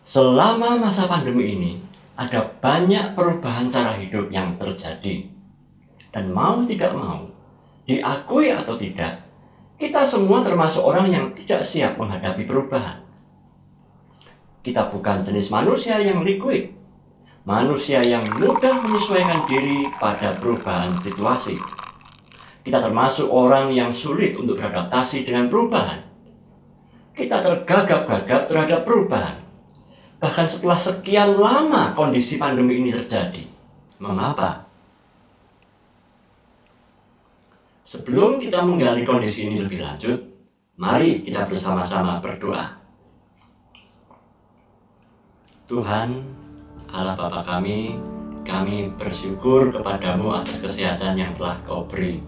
Selama masa pandemi ini, ada banyak perubahan cara hidup yang terjadi. Dan mau tidak mau, diakui atau tidak, kita semua termasuk orang yang tidak siap menghadapi perubahan. Kita bukan jenis manusia yang liquid, manusia yang mudah menyesuaikan diri pada perubahan situasi. Kita termasuk orang yang sulit untuk beradaptasi dengan perubahan. Kita tergagap-gagap terhadap perubahan. Bahkan setelah sekian lama kondisi pandemi ini terjadi. Mengapa? Sebelum kita menggali kondisi ini lebih lanjut, mari kita bersama-sama berdoa. Tuhan, Allah Bapa kami bersyukur kepadamu atas kesehatan yang telah Kau beri.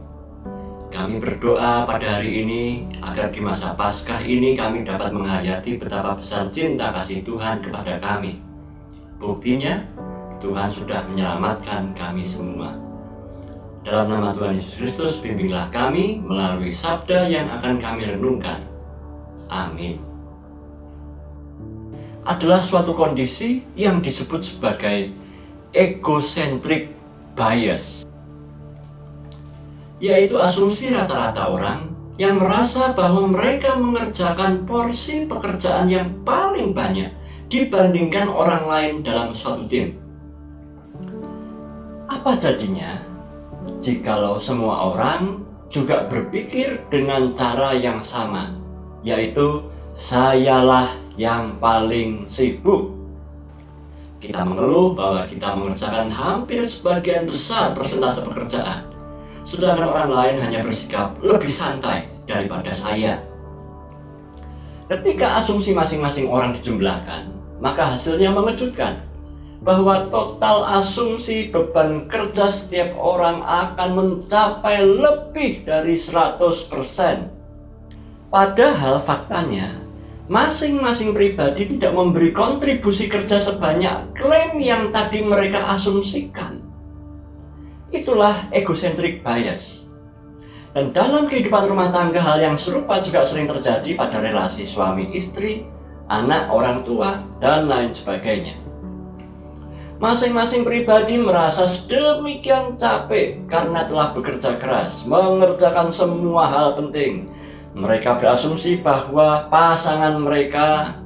Kami berdoa pada hari ini agar di masa Paskah ini kami dapat menghayati betapa besar cinta kasih Tuhan kepada kami. Buktinya, Tuhan sudah menyelamatkan kami semua. Dalam nama Tuhan Yesus Kristus, bimbinglah kami melalui sabda yang akan kami renungkan. Amin. Adalah suatu kondisi yang disebut sebagai egocentric bias, yaitu asumsi rata-rata orang yang merasa bahwa mereka mengerjakan porsi pekerjaan yang paling banyak dibandingkan orang lain dalam suatu tim. Apa jadinya jikalau semua orang juga berpikir dengan cara yang sama, yaitu sayalah yang paling sibuk? Kita mengeluh bahwa kita mengerjakan hampir sebagian besar persentase pekerjaan, sedangkan orang lain hanya bersikap lebih santai daripada saya. Ketika asumsi masing-masing orang dijumlahkan, maka hasilnya mengejutkan, bahwa total asumsi beban kerja setiap orang akan mencapai lebih dari 100%. Padahal faktanya, masing-masing pribadi tidak memberi kontribusi kerja sebanyak klaim yang tadi mereka asumsikan. Itulah egocentric bias. Dan dalam kehidupan rumah tangga, hal yang serupa juga sering terjadi pada relasi suami istri, anak orang tua, dan lain sebagainya. Masing-masing pribadi merasa sedemikian capek karena telah bekerja keras, mengerjakan semua hal penting. Mereka berasumsi bahwa pasangan mereka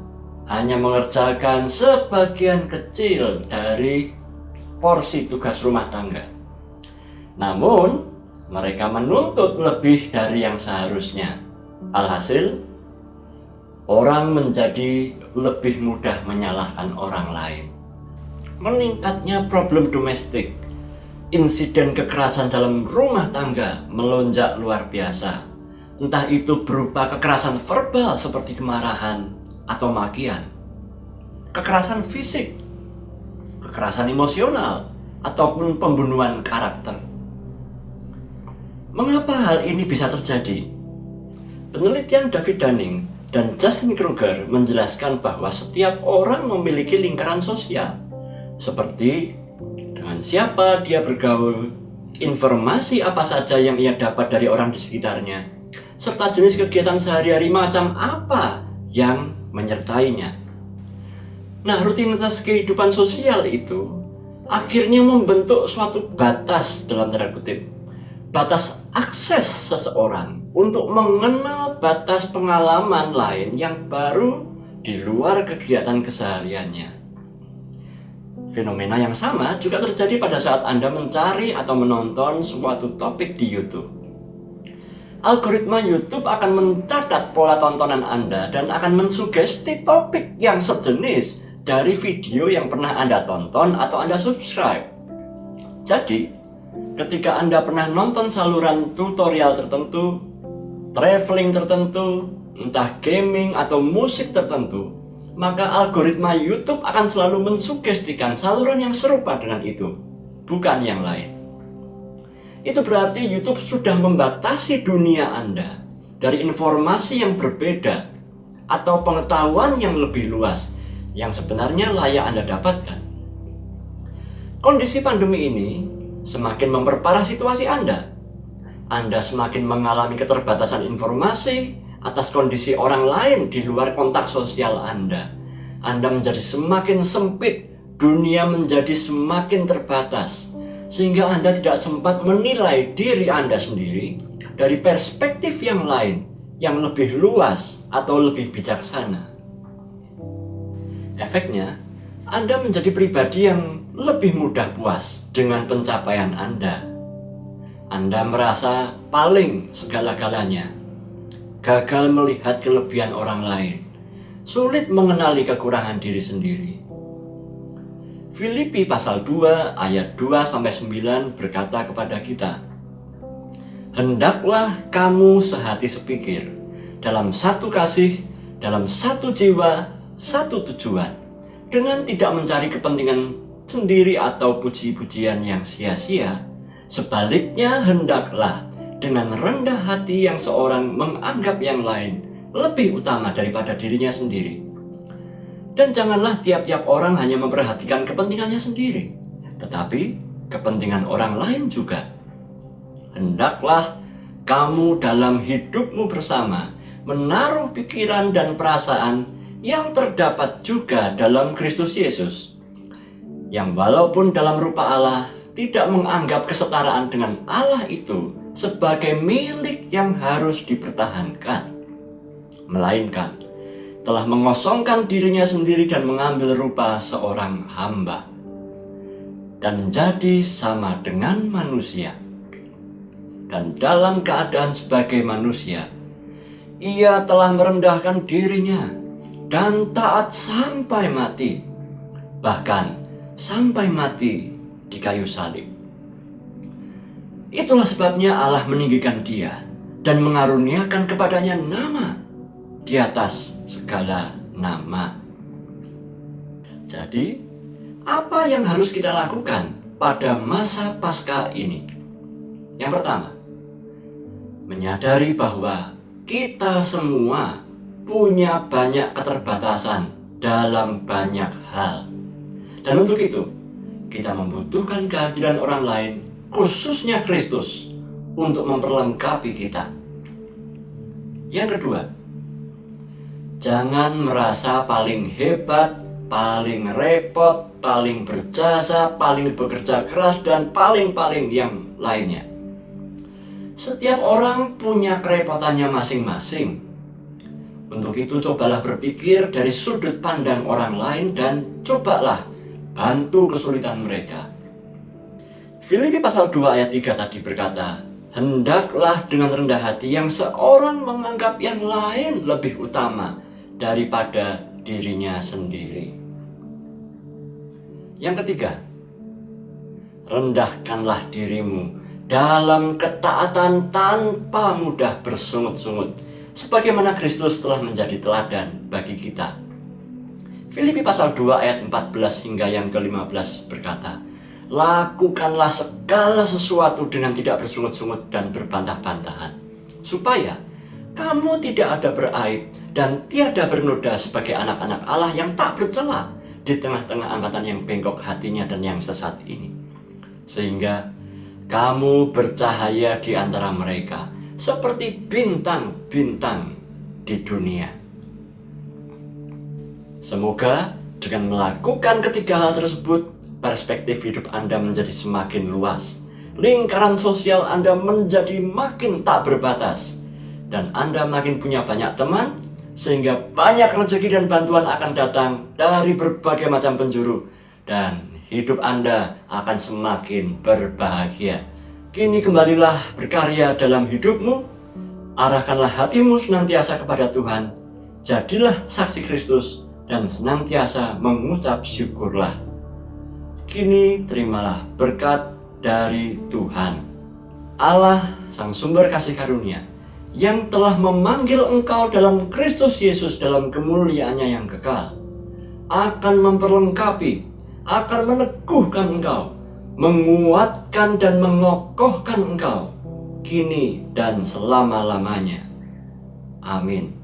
hanya mengerjakan sebagian kecil dari porsi tugas rumah tangga. Namun, mereka menuntut lebih dari yang seharusnya. Alhasil, orang menjadi lebih mudah menyalahkan orang lain. Meningkatnya problem domestik, insiden kekerasan dalam rumah tangga melonjak luar biasa. Entah itu berupa kekerasan verbal seperti kemarahan atau makian, kekerasan fisik, kekerasan emosional, ataupun pembunuhan karakter. Mengapa hal ini bisa terjadi? Penelitian David Dunning dan Justin Kruger menjelaskan bahwa setiap orang memiliki lingkaran sosial, seperti dengan siapa dia bergaul, informasi apa saja yang ia dapat dari orang di sekitarnya, serta jenis kegiatan sehari-hari macam apa yang menyertainya. Nah, rutinitas kehidupan sosial itu akhirnya membentuk suatu batas, dalam tanda kutip, batas akses seseorang untuk mengenal batas pengalaman lain yang baru di luar kegiatan kesehariannya. Fenomena yang sama juga terjadi pada saat Anda mencari atau menonton suatu topik di YouTube. Algoritma YouTube akan mencatat pola tontonan Anda dan akan mensugesti topik yang sejenis dari video yang pernah Anda tonton atau Anda subscribe. Jadi, ketika Anda pernah nonton saluran tutorial tertentu, traveling tertentu, entah gaming atau musik tertentu, maka algoritma YouTube akan selalu mensugestikan saluran yang serupa dengan itu, bukan yang lain. Itu berarti YouTube sudah membatasi dunia Anda dari informasi yang berbeda atau pengetahuan yang lebih luas yang sebenarnya layak Anda dapatkan. Kondisi pandemi ini semakin memperparah situasi Anda. Anda semakin mengalami keterbatasan informasi atas kondisi orang lain di luar kontak sosial Anda. Anda menjadi semakin sempit, dunia menjadi semakin terbatas, sehingga Anda tidak sempat menilai diri Anda sendiri dari perspektif yang lain, yang lebih luas atau lebih bijaksana. Efeknya, Anda menjadi pribadi yang lebih mudah puas dengan pencapaian Anda. Anda merasa paling segala-galanya, gagal melihat kelebihan orang lain, sulit mengenali kekurangan diri sendiri. Filipi pasal 2 ayat 2-9 berkata kepada kita, "Hendaklah kamu sehati sepikir, dalam satu kasih, dalam satu jiwa, satu tujuan, dengan tidak mencari kepentingan sendiri atau puji-pujian yang sia-sia. Sebaliknya hendaklah dengan rendah hati yang seorang menganggap yang lain lebih utama daripada dirinya sendiri. Dan janganlah tiap-tiap orang hanya memperhatikan kepentingannya sendiri, tetapi kepentingan orang lain juga. Hendaklah kamu dalam hidupmu bersama menaruh pikiran dan perasaan yang terdapat juga dalam Kristus Yesus, yang walaupun dalam rupa Allah tidak menganggap kesetaraan dengan Allah itu sebagai milik yang harus dipertahankan, melainkan telah mengosongkan dirinya sendiri dan mengambil rupa seorang hamba, dan menjadi sama dengan manusia. Dan dalam keadaan sebagai manusia, ia telah merendahkan dirinya dan taat sampai mati, bahkan sampai mati di kayu salib. Itulah sebabnya Allah meninggikan dia dan mengaruniakan kepadanya nama di atas segala nama." Jadi, apa yang harus kita lakukan pada masa Paskah ini? Yang pertama, menyadari bahwa kita semua punya banyak keterbatasan dalam banyak hal. Dan untuk itu, kita membutuhkan kehadiran orang lain, khususnya Kristus, untuk memperlengkapi kita. Yang kedua, jangan merasa paling hebat, paling repot, paling berjasa, paling bekerja keras, dan paling-paling yang lainnya. Setiap orang punya kerepotannya masing-masing. Untuk itu cobalah berpikir dari sudut pandang orang lain dan cobalah bantu kesulitan mereka. Filipi pasal 2 ayat 3 tadi berkata, "Hendaklah dengan rendah hati yang seorang menganggap yang lain lebih utama daripada dirinya sendiri." Yang ketiga, rendahkanlah dirimu dalam ketaatan tanpa mudah bersungut-sungut, sebagaimana Kristus telah menjadi teladan bagi kita. Filipi pasal 2 ayat 14 hingga yang ke-15 berkata, "Lakukanlah segala sesuatu dengan tidak bersungut-sungut dan berbantah-bantahan, supaya kamu tidak ada beraib dan tiada bernoda sebagai anak-anak Allah yang tak bercela di tengah-tengah angkatan yang bengkok hatinya dan yang sesat ini. Sehingga kamu bercahaya di antara mereka seperti bintang-bintang di dunia." Semoga dengan melakukan ketiga hal tersebut, perspektif hidup Anda menjadi semakin luas, lingkaran sosial Anda menjadi makin tak berbatas, dan Anda makin punya banyak teman, sehingga banyak rezeki dan bantuan akan datang dari berbagai macam penjuru, dan hidup Anda akan semakin berbahagia. Kini kembalilah berkarya dalam hidupmu, arahkanlah hatimu senantiasa kepada Tuhan, jadilah saksi Kristus, dan senantiasa mengucap syukurlah. Kini terimalah berkat dari Tuhan, Allah Sang Sumber Kasih Karunia, yang telah memanggil engkau dalam Kristus Yesus dalam kemuliaannya yang kekal, akan memperlengkapi, akan meneguhkan engkau, menguatkan dan mengokohkan engkau, kini dan selama-lamanya. Amin.